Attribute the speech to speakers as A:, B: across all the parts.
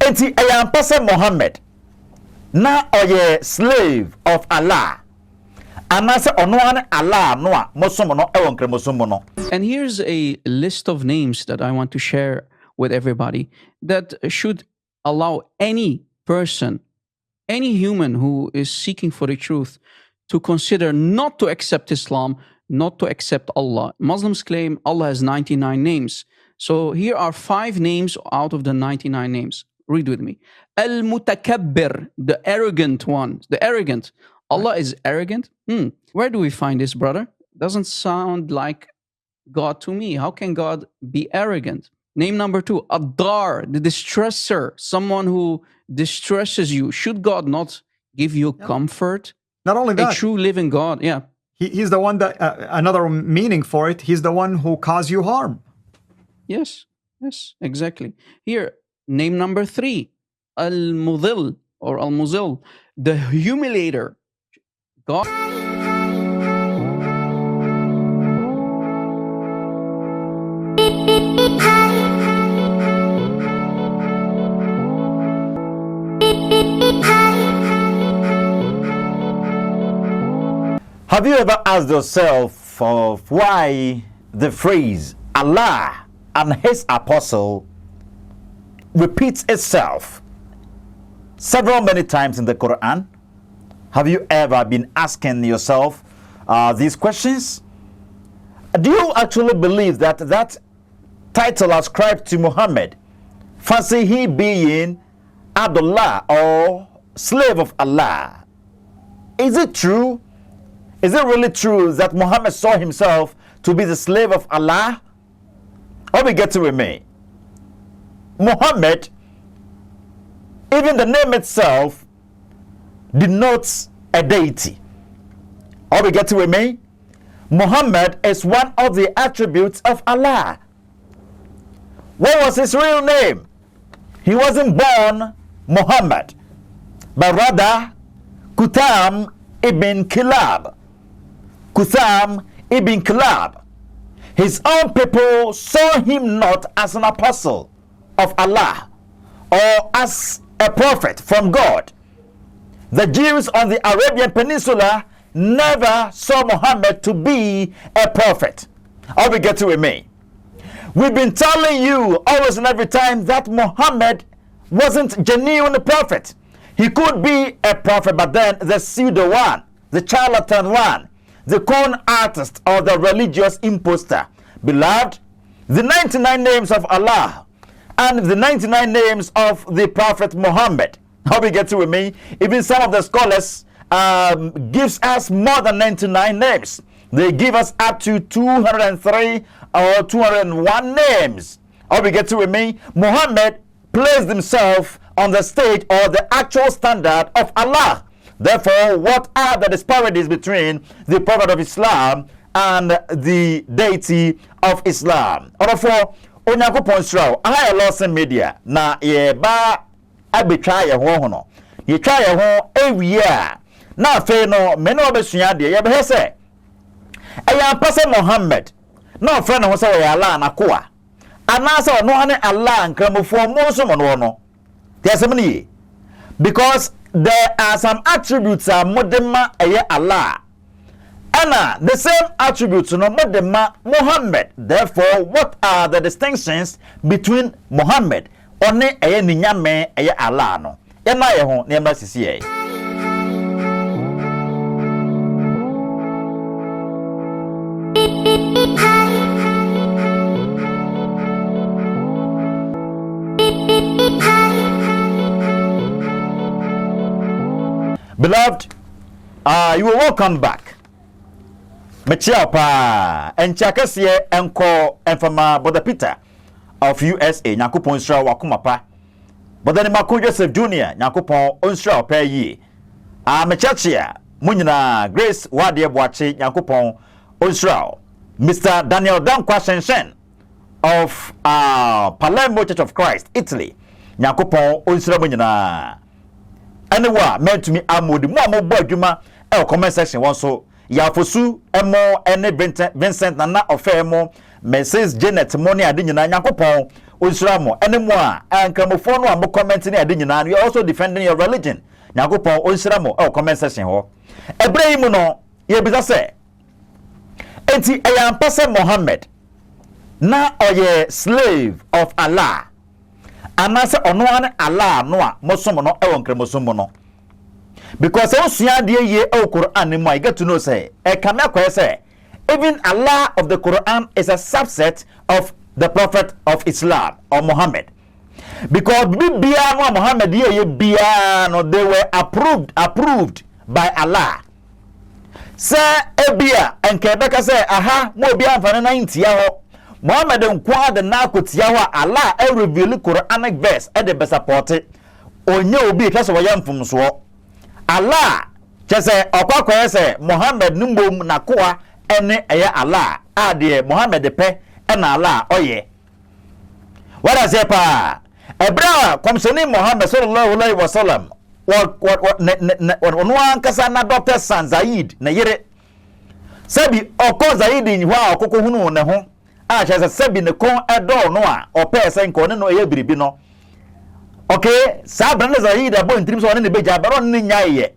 A: Enti person Muhammad na oye slave of Allah. Anase ono ane Allah noa mosomo no ewon kre mosomo no.
B: And here's a list of names that I want to share with everybody that should allow any person, any human who is seeking for the truth to consider not to accept Islam, not to accept Allah. Muslims claim Allah has 99 names. So here are 5 names out of the 99 names. Read with me. Al-Mutakabbir, the arrogant one. The arrogant. Allah is arrogant? Where do we find this, brother? Doesn't sound like God to me. How can God be arrogant? Name number 2, Ad-Dar, the distresser, someone who distresses you. Should God not give you comfort?
C: Not only that,
B: a true living God, yeah.
C: He's the one that, another meaning for it, he's the one who caused you harm.
B: Yes, exactly. Here, name number 3, Al-Mudhil or Al-Muzil, the humiliator. God.
A: Have you ever asked yourself of why the phrase Allah and his apostle repeats itself many times in the Quran? Have you ever been asking yourself these questions? Do you actually believe that that title ascribed to Muhammad, fancy he being Abdullah or slave of Allah, is it true? Is it really true that Muhammad saw himself to be the slave of Allah? Or we get to remain. Muhammad, even the name itself, denotes a deity. Or we get to remain. Muhammad is one of the attributes of Allah. What was his real name? He wasn't born Muhammad, but rather Kutam ibn Kilab. Kutham ibn Kilab. His own people saw him not as an apostle of Allah or as a prophet from God. The Jews on the Arabian Peninsula never saw Muhammad to be a prophet. Or we get to remain. We've been telling you always and every time that Muhammad wasn't genuine prophet. He could be a prophet, but then the pseudo one, the charlatan one, the con artist or the religious imposter. Beloved, the 99 names of Allah and the 99 names of the Prophet Muhammad. How we get to with me? Even some of the scholars gives us more than 99 names. They give us up to 203 or 201 names. How we get to with me? Muhammad placed himself on the stage or the actual standard of Allah. Therefore, what are the disparities between the Prophet of Islam and the deity of Islam? Therefore, Onyankopon sraw, I lost in media. Na ye ba abetwa ye ho hono. Ye twa ye ho ewia. Na fe no me no obesua de ye be se. Eya pase Muhammad. Na fe no so ye Allah na koa. Anasa ono ane Allah nkramofo mo so mo no. Tiasemni. Because there are some attributes modema eye Allah. Anna, the same attributes no modema Muhammad. Therefore, what are the distinctions between Muhammad one eye ni nyame eye Allah no? Ena ye ho na emra sisi ye. Beloved, you are welcome back. Mechiapa and Chakasie Enko and from Brother Peter of USA, Nakupon Stra Wakumapa. But then Mako Joseph Jr., Nakupon Unstra per ye. Mechachia, Munina, Grace Wadia Wachi, Nakupon Unstra. Mr. Daniel Dankwa Shen of Palermo Church of Christ, Italy, Nakupon Unstra Munina. Anyway, meant to me amodi mo boy dwuma e comment section won so ya fosu emo ene Vincent nana ofemo Mrs Janet Money ade nyina Yakopon onsramo enemo a ankramofo no am comment ni ade nyina you are also defending your religion Nyankopon onsramo e comment section ho ebrahim no ye bisa se enti eyampese Muhammad na oye slave of Allah anase ono an Allah no a mosom no e won kremosom no because onsia de ye e Quran ni I get to know say e kame akwa say even Allah of the Quran is a subset of the prophet of Islam or Muhammad because bibia no Muhammad ye bia no they were approved by Allah say ebia enke beka say aha mo bia amfane na ntia ho Muhammad nkwa de na akotia ho Allah e reveal Quranic verse e de support onye obi twase wo yamfum so Allah chese okwakoye say Muhammad numbom na koa ene eye Allah ade Muhammad pe na Allah oye what does it pa ebra komsoni Muhammad sallallahu alaihi wasallam wa kasa na Dr. San Zaid na yire sabi oko Zaid ni hwa okoko hunu ne ho a chese sabi ne kon edo no a opese nko ne no eye biribi no okay sabran Zaid abo ntrim so ne beja baron ne nyaye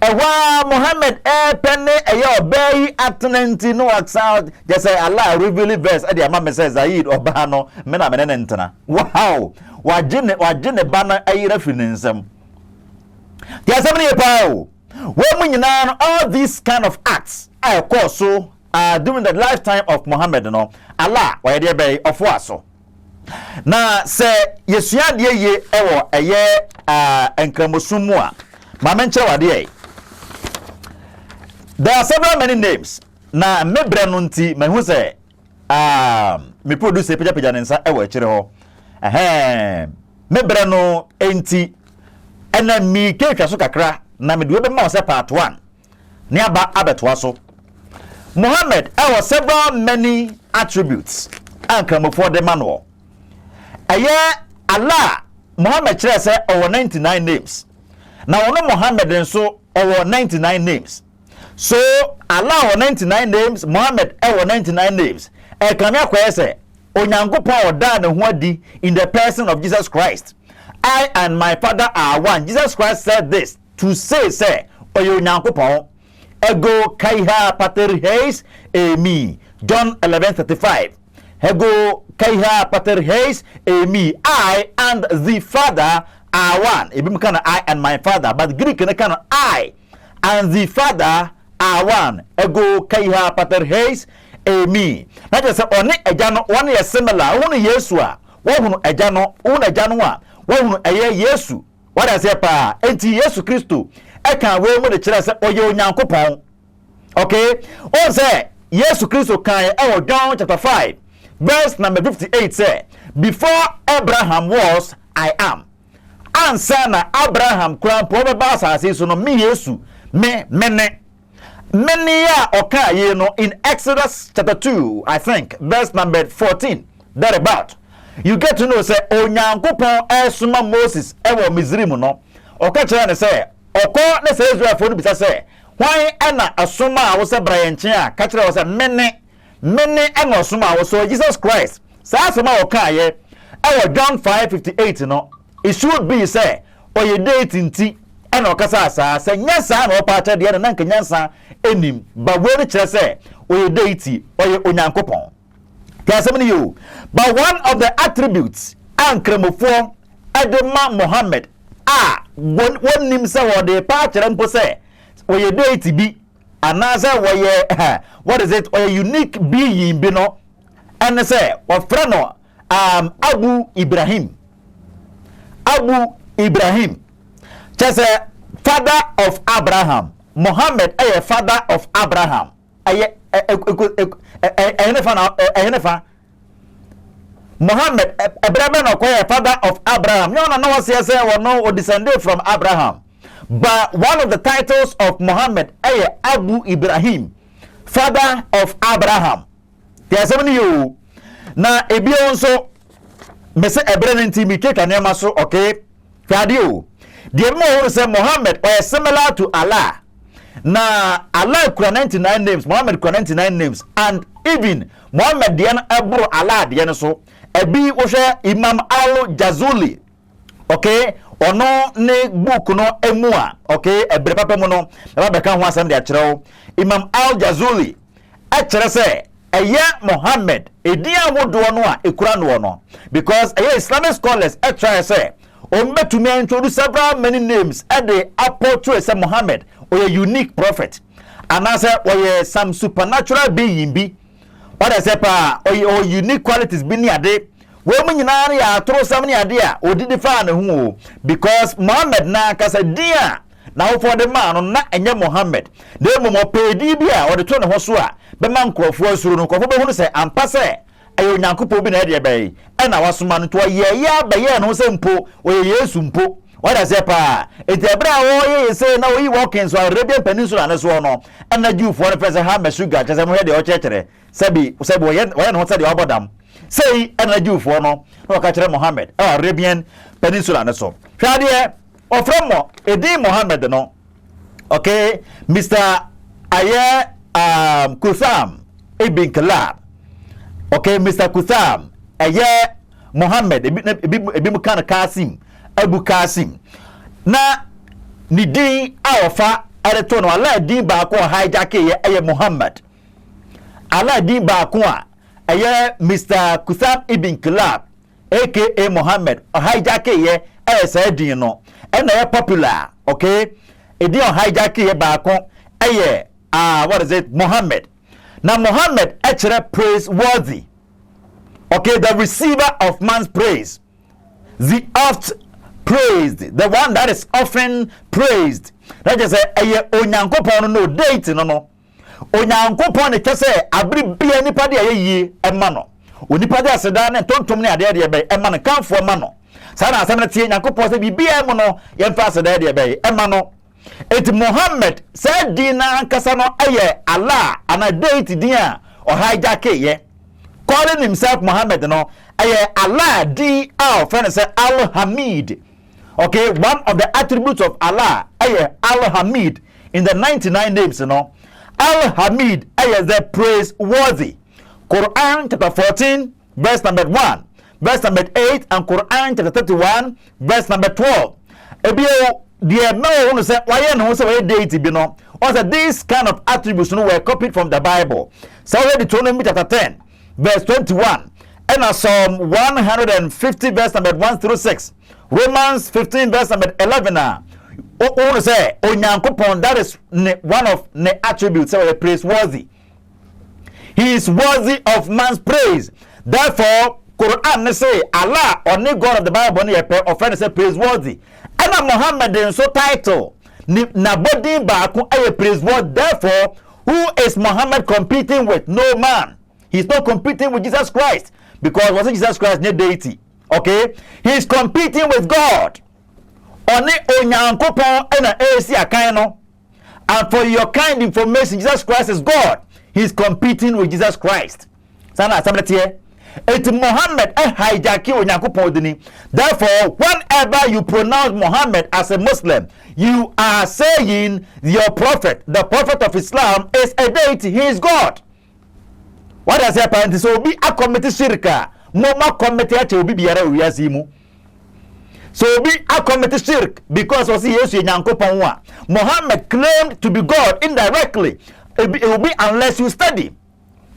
A: ewa Muhammad penne obey atnenti no outside just say Allah reveal verse e dey am say Zaid oba no me na me ne ntena wow wagene bana ayira fininsem dia se me pa o wo munyina all these kind of acts I course so during the lifetime of Muhammad no Allah wa dey be of waso na se yesua de ye ewo eye enkramosumu a ma menche wade there are several many names na mebre no nti mahu se me producer peja nensa e wa kire ho mebre no enti ena mi keka so kakra na me do be ma se part 1 ne aba abetwa so Muhammad have several many attributes ankramofo de manual aye Allah Muhammad kire se 99 names na ono Muhammad nso 99 names so Allah 99 names Muhammad 99 names e kan me akwa say onyankopon oda ne ho adi in the person of Jesus Christ I and my father are one Jesus Christ said this to say onyankopon ego kaiha pater heis emi John 11:35 ego kaiha pater heis emi I and the father are one ebim kana I and my father but Greek kana I and the father are one ego kaiha pater heis emi na just say oni eja no one is similar one Yesu a wo hunu eja no one eja no a wo hunu eye Yesu what I say pa enti Yesu Kristo e kan we mo de kire say oye onyankopon okay o say Yesu Kristo kan e John chapter 5 verse number 58 say before Abraham was I am ansa na Abraham krampo be ba asase so no me Yesu many ya okaye no in Exodus chapter 2 I think verse number 14 that about you get to know say onyankopon esuma Moses ewo Misrim no oka kire ne say oko ne say Israel for no bisa say why ana asuma wo say brayenche a ka kire wo say many ana asuma wo so Jesus Christ say asuma okaye ewo John 5:58 no it should be say oye date nti ana okasa asa say nyansa na opacha de na nka nyansa enim ba we ne kire say oye date oye onyankopon you but one of the attributes ankremofo edema Muhammad one nim say what the patcher mpo say oye date bi another way what is it oye unique being bi no and say what friend no Abu Ibrahim just a father of Abraham Muhammad a father of Abraham Muhammad Abraham no father of Abraham no say no descended from Abraham but one of the titles of Muhammad Abu Ibrahim father of Abraham there's so you na ebi onso me say Abraham nti mi keka nema so okay fadio the more say Muhammad similar to Allah na Allah kura 99 names Muhammad kura 99 names and even Muhammad dian abro Allah dian so ebi wo Imam al-Jazuli, okay, ono ne book no emu a, okay, ebre papa mu no na ba kan ho asem de akere Imam al-Jazuli a kere se eye Muhammad edi awodo no a ekura no because Islamic scholars a try say to introduce several many names at the approach say Muhammad or a unique prophet and as or some supernatural being be what I say pa or unique qualities be near day women ya throw some near there or did the fan who because Muhammad na kasa dia now for the man na enye Muhammad they mo pay dibia or the tone hosua be man krofo suru no krofo be hu say ampa say ayo nyankopɔ bi na de be na wasoma no to ye ya be ye no se mpo o ye Yesu mpo what I say pa etebra wo ye say na wo yi walking so Arabian Peninsula na so no na Jew for the first ha mesuga tese mo he de o chechere sabi wo ye no say de obodam say na Jew for no no ka kire Muhammad Arabian Peninsula na so hwa de o from mo edi Muhammad no okay Mr. Aye Kusam ibn Kalab. Okay, Mr. Kutham, aye Muhammad, ebi mukana Kasim, Abu Kasim. Na ni din aofa aretono ala din ba ko hijack ye Muhammad. Ala din ba ko aye Mr. Kutham ibn Kilab, aka Muhammad, hijack ye say din no. E na popular, okay? E din hijack ye ba ko aye what is it? Muhammad. Now Muhammad actually praiseworthy. Okay, the receiver of man's praise. The oft praised. The one that is often praised. That is a onyankopon no date no. Onyankopon e kese abri bia nipa de ye ema no. Onipa de aseda ne tontom ne ade de be ema no kanfo ema no. Sa na asem na tie nyankopon se bibia emo no yemfa aseda de be ema no. Et Muhammad said dina ankasa no aye Allah ana date dia o hijack ye calling himself Muhammad no aye Allah di friend say Al-Hamid. Okay, one of the attributes of Allah aye Al-Hamid in the 99 names Al-Hamid aye the praiseworthy. Quran chapter 14 verse number 1, verse number 8, and Quran chapter 31 verse number 12. Ebio the no one say why no say deity be no or say these kind of attributes no were copied from the Bible. So Deuteronomy chapter 10 verse 21 and Psalm 150 verse number 1 through 6, Romans 15 verse number 11 o say onyankopon that is one of the attributes say praiseworthy. He is worthy of man's praise. Therefore Quran say Allah or God of the Bible ne offend say praiseworthy. And Muhammad in so title na body back ay praiseworthy. Therefore, who is Muhammad competing with? No man. He's not competing with Jesus Christ because wasn't Jesus Christ ne deity. Okay, he's competing with God. Oni onyankopon na AC akan no. And for your kind information, Jesus Christ is God. He's competing with Jesus Christ. Sana samletie. It Muhammad hijack onyankopon dini. Therefore, whenever you pronounce Muhammad as a Muslim, you are saying your prophet, the prophet of Islam, is a deity. He is God. What does happen? So be a committee shirka. Moma committee ache obi biara wiazimu. So be a committee shirk because was Yesu onyankopon wa. Muhammad claimed to be God indirectly. It will be unless you study.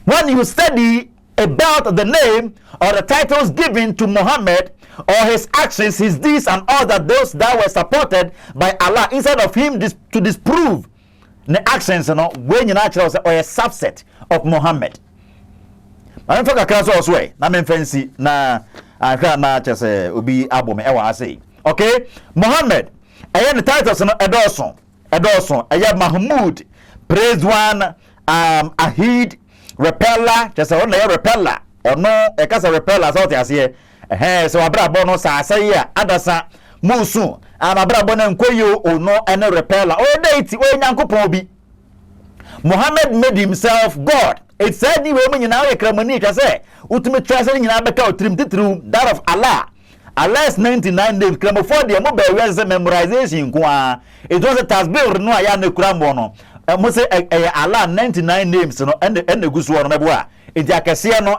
A: When you study about the name or the titles given to Muhammad or his actions, his deeds and all that those that were supported by Allah, instead of him to disprove the actions when you naturally or a subset of Muhammad. I'm for the also way. Na men fancy na na just obi abome e wa say. Okay, Muhammad the titles Edorson Mahmud, praised one, Ahid, repeller, just a repeller, or no, a casa repeller, out here. So a brabono sa say, Adasa, Musu, and a brabon Koyo, or no, and a repeller, or deity, or Yanko Pobi. Muhammad made himself God. It said, the woman in our Kramonica say, ultimate treasuring in Abaka, trimmed through that of Allah. Allah's 99 names, Cramophobia, mobile memorization. It was a task built no ayane Cramono. I must say Allah 99 names, and the good one. enti akese no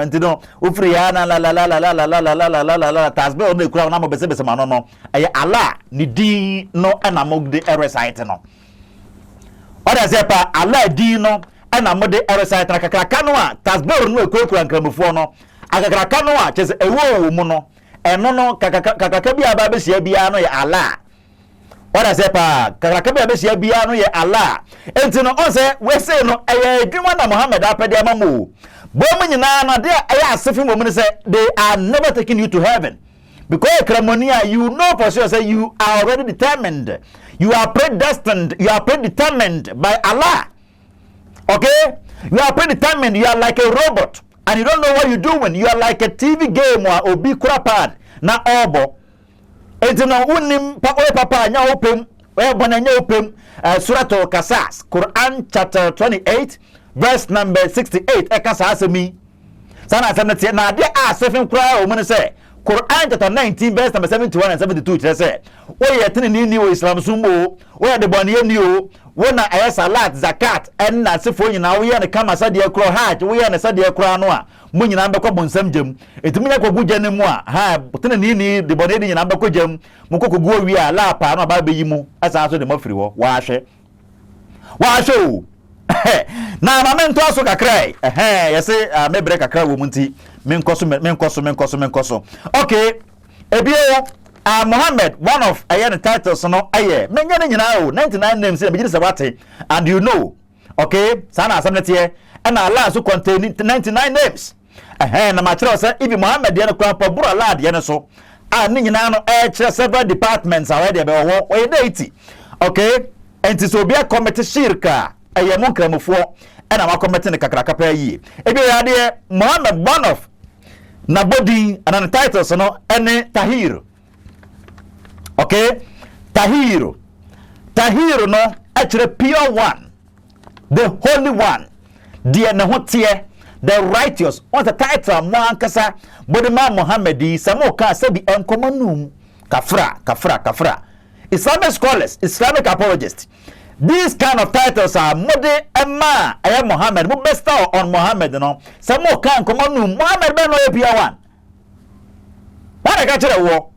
A: enti no ufri ya na la la la la la la la la la la la la tasbe o na kura na mo bese bese ma no eye Allah ni din no na mo de recite no oda se pa Allah din no na mo de recite na kakaka no a tasbe o no kura nkramufo no akakaka no a chese ewo mu no eno no kakaka bia ba be sia bia no ye Allah oda se pa kakaka bia be sia bia no ye Allah enti no on se we say no eye dwuma na Muhammad apede amamu bomu nyina na de eye asefi mo mu say they are never taking you to heaven because kramonia you know for sure say you are already determined, you are predestined, you are predetermined by Allah. Okay, you are predetermined, you are like a robot and you don't know what you're doing. You are like a TV game or obi kurapad na obo enti no unim papa nya opem we bona nya opem suratul kasas Quran chapter 28 verse number 68 ekasa asemi sana asemi na de asefin kura o mun say Quran chapter 19 verse number 71 and 72 tell say we yetini ni o Islam sumo we de bonna ni o wona aya salat zakat en na sefo nyina we ya ne kama sade kura hajj we ya ne sade kura no a mo nyina be ko bonsam jam etumi nya ko guje ne mu a ha tene ni de bonna de nyina be ko jam mo ko gu owi a la pa no ba be yi mu asa so de mafiri wo wa hwe o na ma men to aso kakrai yese me break kakra wo munti men koso okay ebio Muhammad, one of ayen titles no aye men nya nyina o 99 names e be gidi sabate and you know okay sana asamnete here and Allah so contain 99 names na ma kire say if Muhammad ye no kwa paburu Allah de ne so ni nyina no kire several departments already be wo we deity okay and so be a committee shirka aye mon kramofo na ma committee ne kakraka pa yi ebi ya de Muhammad one of na body and titles no ene tahir. Okay, Tahiru no actually pure one, the holy one, the righteous. What's the title? Muankasa, Bodima Muhammadi, Samoka Sabi and Komanum, Kafra. Islamic scholars, Islamic apologists. These kind of titles are Mode Emma, I am Muhammad, who best on Muhammad, you know. Samoka and Komanum, Muhammad Ben no pure one. What I got you the war.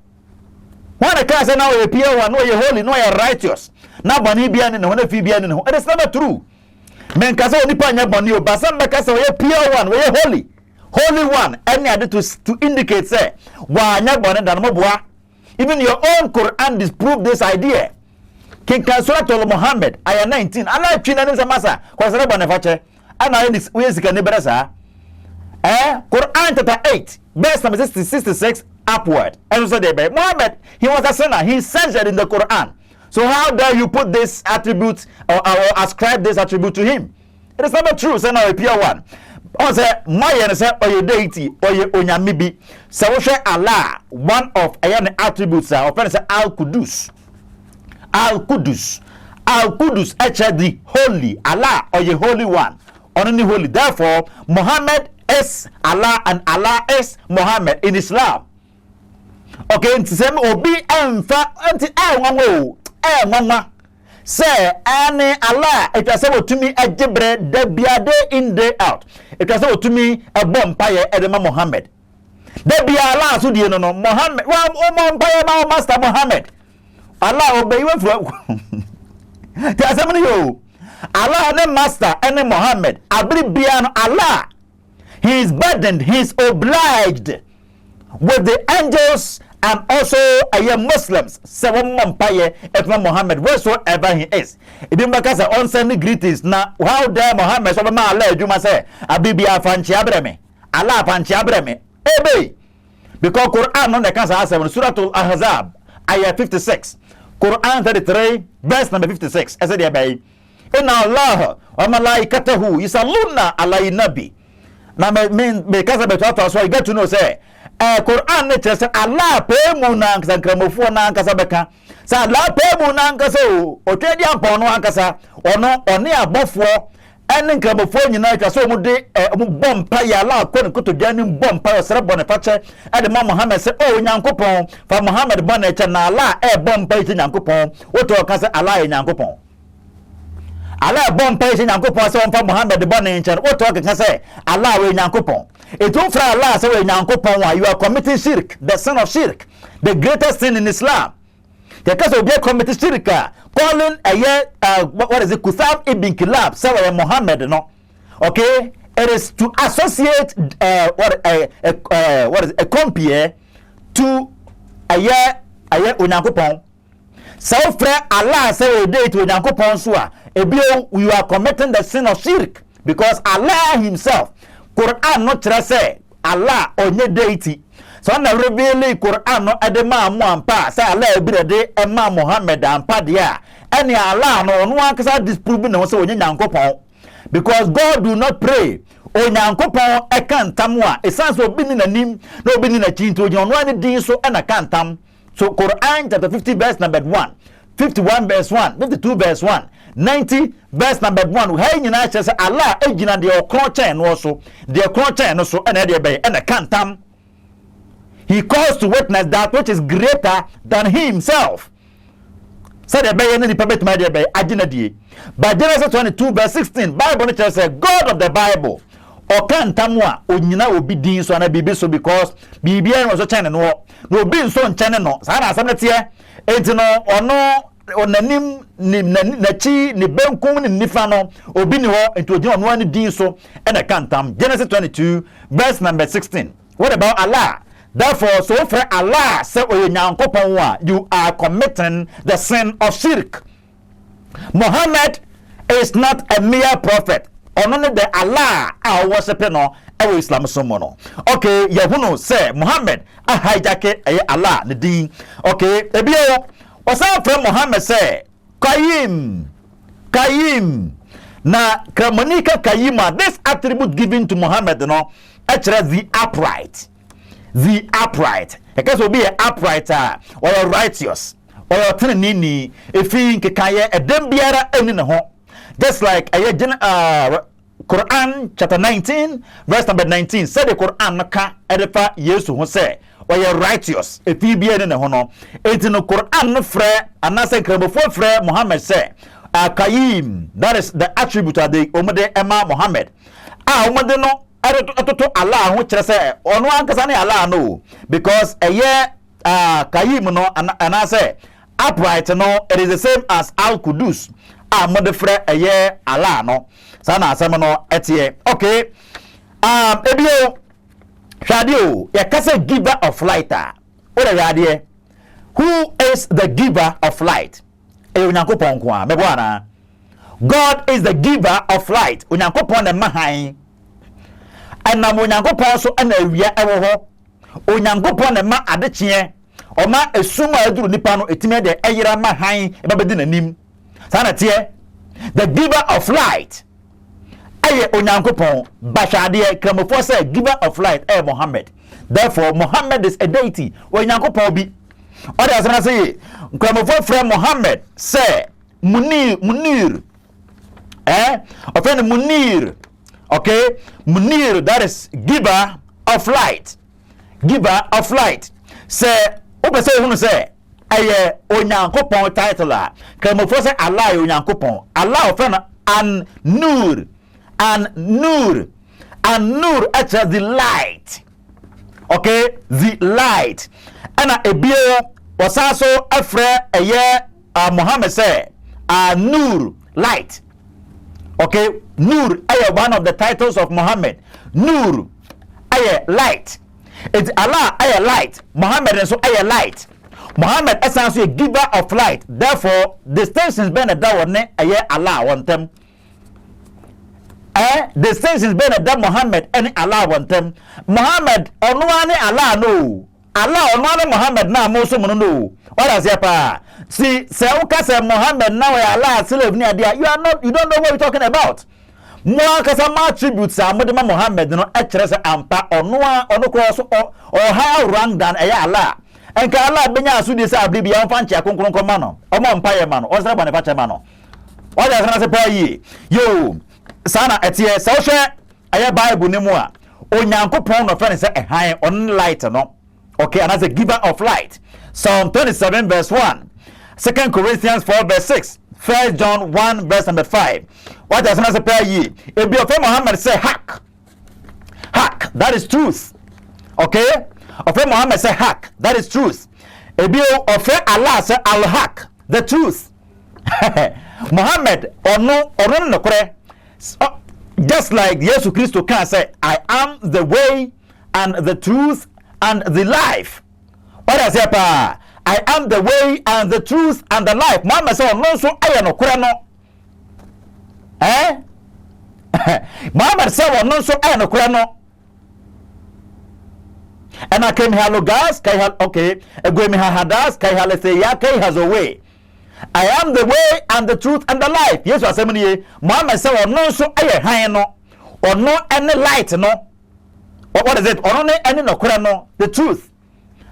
A: When I can't say now you're pure one, no you're holy, no you're righteous. Now bani biani no na fi biani no. It is never true. Men kasa oni pa nya bani o basam be kasa you're pure one, you're holy. Holy one. Any other to indicate say wa nya bani dan mo boa. Even your own Quran disprove this idea. King Surah Muhammad ayah 19. Allah china ni samasa kwa sara bani fache. Ana we sika ne berasa. Quran chapter 8 verse number 66 upward. And so they Muhammad, he was a sinner. He censored in the Quran. So how dare you put this attribute or ascribe this attribute to him? It is not true. Say now a pure one. On say my say or your deity or your onyamibi. So we Allah, one of ayan attributes of say Al-Qudus. Al-Qudus actually the holy Allah or your holy one. Only holy. Therefore, Muhammad is Allah and Allah is Muhammad in Islam. Okay, nti sem obi emfa nti nwanwa say ani Allah etwa se otumi agibre da biade in day out etwa se otumi ebom paye edema Muhammad da bia Allah so die no Muhammad wa o paye ma master Muhammad Allah obey we fro ti asem ni yo Allah ne master ene Muhammad abri bia no Allah he is burdened, he is obliged with the angels and also Muslims. Seven Mampaye, Etma Muhammad, wheresoever he is. It didn't make us on sending greetings. Now, how dare Muhammad, so ma Allah, you must say, Abibia Fanchiabreme, Allah Fanchiabreme, Ebe. Because Quran on the Kansa 7, Suratul Ahzab, ayah 56, Quran 33, verse number 56, as a bay. Inna Allah wa malaikatahu yusalluna ala nabi. Now, because of the so I get to know, say, Quran nature say Allah pay mu na nkasa nkramofo na nkasa beka say Allah pay mu na nkasa o otwedi ampon no nkasa ono one abofo ene nkramofo nyina twa so mu de mu bompa ya Allah ko ne kotodwa ni bompa o sere bone fache ade ma Muhammad say o nyankopon fa Muhammad bone che na Allah bompa ti nyankopon woto ka say Allah e nyankopon Allah bon pa se nyankopon se won fa Muhammad bon nchen what talk can say Allah we nyankopon it don't fra Allah say we nyankopon wa you are committing shirk, the sin of shirk, the greatest sin in Islam. The case of committing shirk calling what is it Kusam ibn Kilab say we Muhammad no. Okay, it is to associate what is a compare to unyankopon. So fra Allah say we date with unyankopon so you are committing the sin of shirk because Allah himself Quran no tell say Allah onye deity so na reveal Quran no edema mu ampa say Allah ebirede ema Muhammad ampa dia any Allah no no akasa disprove no say onye nyankopon because God do not pray onyankopon ekantam a esan so obi ni nanim na obi ni na chinto onye no ani din so na kantam. So Quran chapter 50 verse number 1, 51 verse 1, 52 verse 1, 90 verse number 1. Hey nyina che say Allah ejina de okron chen no so, de okron chen no so na de be na kantam. He calls to witness that which is greater than himself. Said the be any pebet my be ajina die. But Genesis 22 verse 16 Bible no say God of the Bible okantam a onyina obi din so na bibi so because bibia no so chen no obi nso nchen no sa na asem tie enti no ono onanim ni nachi ni benkum ni nifa no obi ni ho enti ogi ono ani din so na kantam. Genesis 22 verse number 16. What about Allah? Therefore so for Allah say onyankopon wa you are committing the sin of shirk. Muhammad is not a mere prophet. Only the Allah are worshiping no Islam someone. Okay, Yahuno say Muhammad a hijack Allah the deen. Okay, ebio osan from Muhammad say Qayyim na Kramanika Qayyima, this attribute given to Muhammad no actually the upright because will be an upright or righteous or trinini if he kaya a dembiara any ho. Just like Quran chapter 19 verse number 19 said the Quran naka edefa Yesu ho say or you righteous if he be in the hono it no Quran no frere and na say before frere Muhammad say Qayyim, that is the attribute of the omode Emma Muhammad omode no to Allah ho kire say ono ankasa ne Allah no because Qayyim no and I say upright no it is the same as Al Qudus modifre Allah no sana asem no etie. Okay, ebio shadio ya kase giver of light ore yade who is the giver of light onyankopon ko a mebo ana God is the giver of light onyankopon na mahan anam onyankopon so ana awia ewo ho onyankopon na ma adechie o ma esuma aduru nipa no etime de eyira mahan e babedi nanim sana tie the giver of light aye onyankopon bashade kramofo say giver of light Muhammad. Therefore Muhammad is a deity onyankopon bi others na say kramofo from Muhammad say munir offend munir. Okay, munir, that is giver of light say obe say hunu say aye onyankopon title a kramofo say Allah onyankopon Allah offend and nur actually the light. Okay, the light and ebio was also afre Muhammad say nur light. Okay, nur one of the titles of Muhammad. Nur light. It's Allah light. Muhammad and so light. Muhammad is also a giver of light. Therefore, distinctions been a dawne Allah want them. Distinctions been a da Muhammad and Allah want them. Muhammad onwane Allah no. Allah onwane Muhammad na mo so no. What does pa? See, say Muhammad now Allah slave ni adia. You don't know what you're talking about. Mo kasa ma attributes amodema Muhammad no ekere se ampa ono cross or higher rank than Allah. Enka Allah benya asudi se abri bia mfa nche akonkron koma no. Omo mpa ye ma no. Ozra bane fa che ma no. What does say pa yi? Yo, sana etie se wo hwe Bible ni mu a onyankopon no fe say han on light no. Okay, and as a giver of light. Psalm 27 verse 1 2 Corinthians 4 verse 6, 1 John 1 verse number 5. What does not say ye? If be of Muhammad say hack, that is truth. Okay? Of Muhammad say hack, that is truth. If be of Allah say al hack, the truth. Muhammad or no just like Jesus Christ can say, I am the way and the truth and the life. What does it say? I am the way and the truth and the life. Muhammad say no so I no kura no. Muhammad say no so I no kura no. And I came hello guys, okay, go me hadas, kai halese ya kai has a way. I am the way and the truth and the life. Yes, was saying Muhammad say no so I high no or no any light no. What is it? Or no any no kura no, the truth.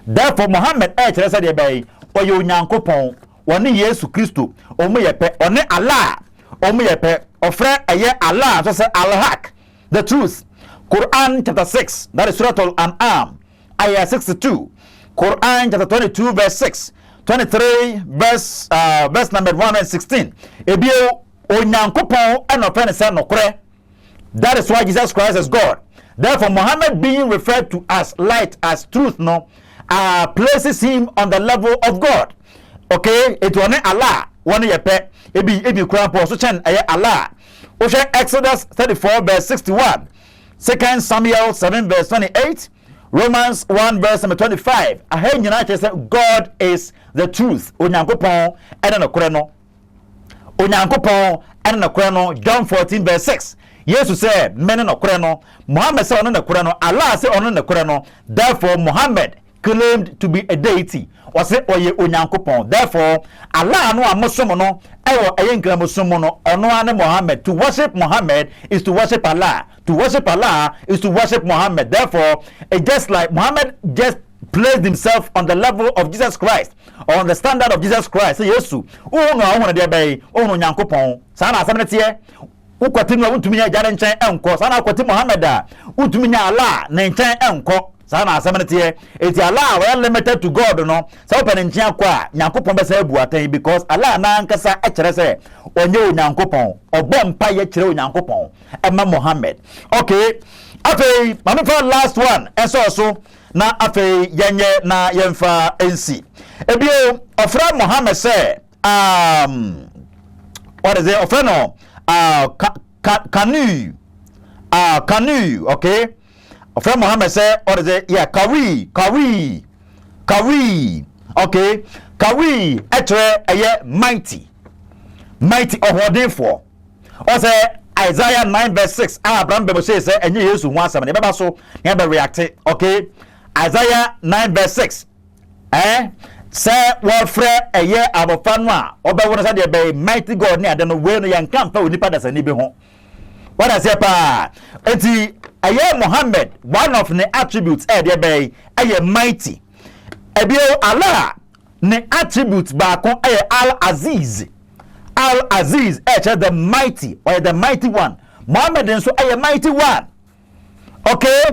A: Therefore Muhammad said ye bay or you nyankopon one Jesus Christo or me ye pe or ne Allah or me ye pe or friend a ye Allah so say al-haq, the truth. Quran chapter 6, that is Surah Al-An'am, ayah 62. Quran chapter 22 verse 6, 23 verse number 1 and 16. Ebio o nyankopon and offend say no kore. That is why Jesus Christ is God. Therefore Muhammad being referred to as light, as truth no, places him on the level of God. Okay, it was Allah one year pe ebi Quran so chen Allah. Oshe Exodus 34 verse 61, 2 Samuel 7 verse 28, Romans 1 verse number 25. Ahe nyina che say God is the truth. Onyankopon ene no kore no. Onyankopon ene no kore no. John 14 verse 6. Jesus said men no kore no. Muhammad said ono no kore no. Allah said ono no kore no. Therefore Muhammad claimed to be a deity. Or say oye onyankopon. Therefore Allah no amosom no ewo eyenkra mosom no ono ane Muhammad. To worship Muhammad is to worship Allah. To worship Allah is to worship Muhammad. Therefore it just like Muhammad just placed himself on the level of Jesus Christ, or on the standard of Jesus Christ. Say Yesu ono de bay ono nyankopon sana asamnetie ukwati no untumi nya jare nchen enko sana akwati Muhammad a untumi nya Allah na nchen enko sana asamnetie eti Allah we are limited to God no sa open nchen akwa nyankopon be say buatan because Allah na ankasa e kire say onye nyankopon obo mpa ye kire nyankopon ema Muhammad. Okay, afei mama for last one so na afei yenye na yemfa NC ebio ofra Muhammad say what is it ofra no canoe, okay. Ofra Muhammad say what is it? Yeah, kawi, okay. Kawi etre mighty for. Or say Isaiah 9 verse 6. Abraham Bible say enye Yesu ho asem ne beba so ne be react. Okay, Isaiah 9 verse 6. Say what frɛ abofa no a obɛwo say be mighty God ne ade no we no yanka mfa onipa da sani bi ho. What does it pa? Enti Muhammad, one of the attributes de be mighty. Ebio Allah ne attributes ba kon Al-Aziz. Al-Aziz the mighty or the mighty one. Muhammad so mighty one. Okay?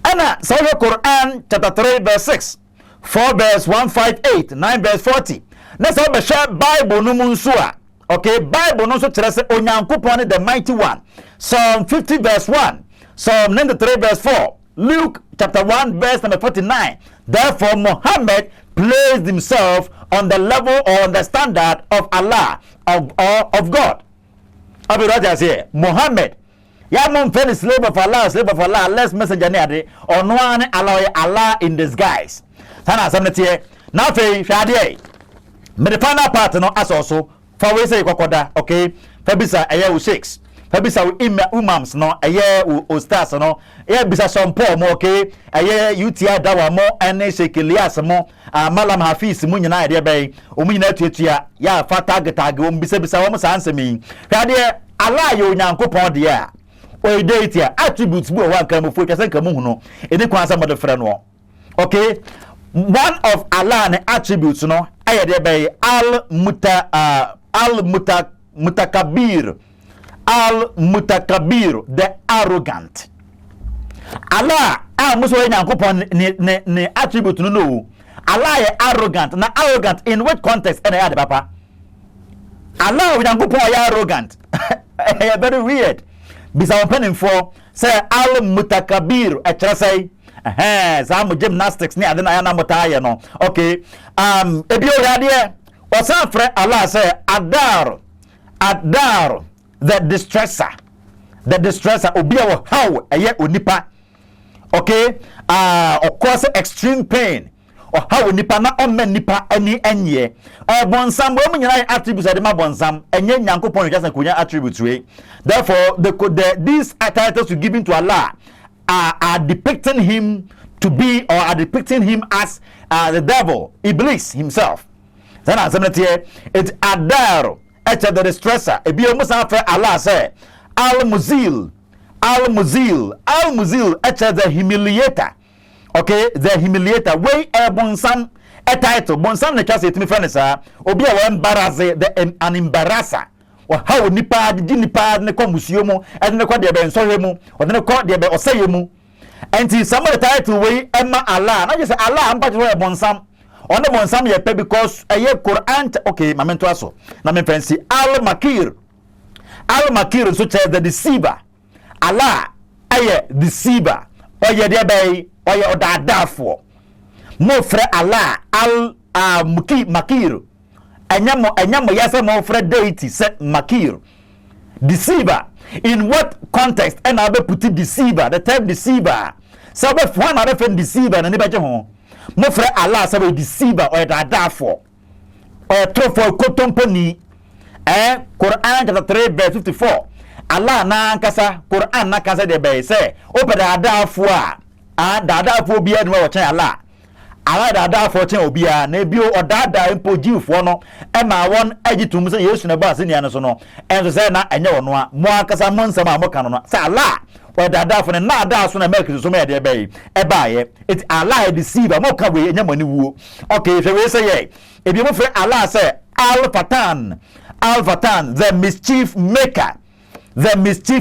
A: Ana so Quran chapter 3 verse 6, 4 verse 158, 9 verse 40. Na so be share Bible no mu nso a. Okay, Bible no so kire se Onyankopon the mighty one. Psalm 50 verse 1, Psalm 93 verse 4, Luke chapter 1 verse number 49. Therefore Muhammad placed himself on the level or on the standard of Allah, of God. Abi Raja say Muhammad ya mon fen slave of Allah, less messenger ne ade ono ane Allah in disguise. Sana samnetie na fe hwade me the final part no asoso fa we say kokoda. Okay, fa bisa u sheiks, fa bisa imams no u stars no bisa sompo mo. Okay, UTI dawa mo ene Sheikh Elias mo Malam Hafiz mu nyina ade bay o mu nyina tuatua ya fa target o bisa wo mo sansemi hwade Allah yo nyankopon de a o deity attributes bu o wan kan mo fo twese kan mo hu no eni kwan sa mo de frɛ no. Okay, one of Allah ne attributes no ayede bay al-mutakabir, the arrogant. Allah muso nyankopon ne attribute no Allah is arrogant. Now arrogant in what context? And I papa. Allah with arrogant. Very weird. Bisa opening for say al mutakabir say some gymnastics ni adena na mutaya no. Okay. Ebio radie wasa fre Allah say adar the distresser obi how eye onipa. Okay. Of course extreme pain. Or how nipa na omen nipa any enye bonsam bo nyina attributes ade ma bonsam enye nyankopon just kunya attributes we. Therefore these titles you given to Allah are depicting him to be or are depicting him as the devil, Iblis himself. Then as it's adar the distresser ebi omusa fe Allah say al-muzil the humiliator. Okay, the humiliator way bonsam a title bonsam na chase it me friend sir obi a embarrass the an embarrasser or how nipa di nipa ne kwa musuo mu e ne kwa de be nsohwe mu o ne kwa de be oseye mu enti some of the title way emma Allah na just Allah am patro bonsam on the bonsam ye pe because ye Quran okay ma mento aso na me fancy al-makir so che the deceiver Allah aye deceiver o ye de be oye odadafo mo frɛ Allah makir anyamo yase mo frɛ deity se makir deceiver. In what context and I be put deceiver, the term deceiver so be one other friend deceiver na ne beje ho mo frɛ Allah se be deceiver or dadafo or trofo kotomponi Quran chapter 3 verse 54 Allah na kasa Quran na kasa de be say o be dadafo dada fo bia no wo chen ala dada fo chen obia na bio odada empo jiwfo no e ma won agitum se Yesu na ba se nia no so no enso se na enye wono a mo akasa mo nsam a mo kan no se ala o dada fo na da so na make so me de be e ba ye it ala deceiver mo ka we enye mani wuo. Okay so we say ye e bi mo fe ala se al-fatan the mischief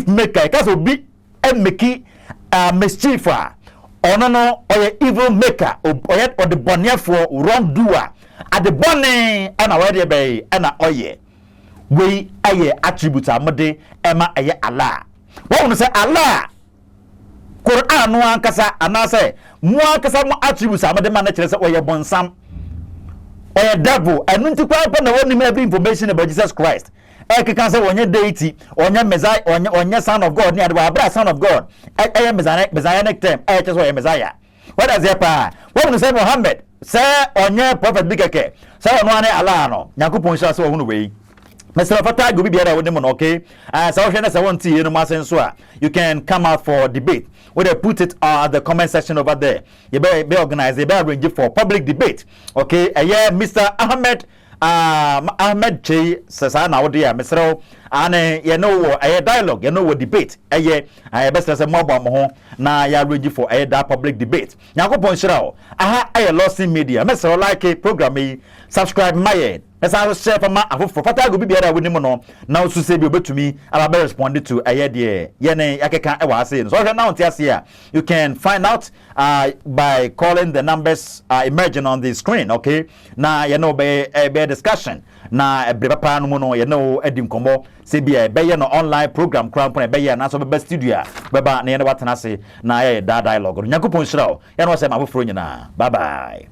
A: maker cause obi e make mischief ono no oye evil maker oye or the bonne for wrongdoer at the bonne and a where be and a oye we aye attribute amode ema aye Allah what we say Allah Quran no ankasa anase mo ankasa mo attributes amode man na kire say oye bonsam oye devil enu nti kwa na woni every information about Jesus Christ can say onye deity onye messiah onye son of God ni adwa son of God messianic term just onye messiah. What does it pa what we say Muhammad say onye prophet bigeke say ono ane Allah no yakupon sha so hunu we Mr. Fatah go be biara woni mo no. Okay so hwe na say won tie no masen so a you can come out for debate where they put it at the comment section over there. You be organize, you be arrange for public debate. Okay yeah Mr. Ahmed Che sasa na wodi ya mesro ane ye no a dialogue ye no debate best say mo ba mo ho na ya arrange for that public debate yakopon shira o lost media mesro like program yi subscribe my esa share for ma afofo fata go bibia da woni mo no na osu se bi obetumi aba be respond to de ye ne yakeka e wa ase so now here you can find out by calling the numbers emerging on the screen. Okay na ye no be discussion na papa no no ye no edim kombo se bia be ye no online program crown pon be ye na so be studio be ba na ye no watena se na ye da dialogue nyakopon shira o ye no se ma foforo nyina bye bye.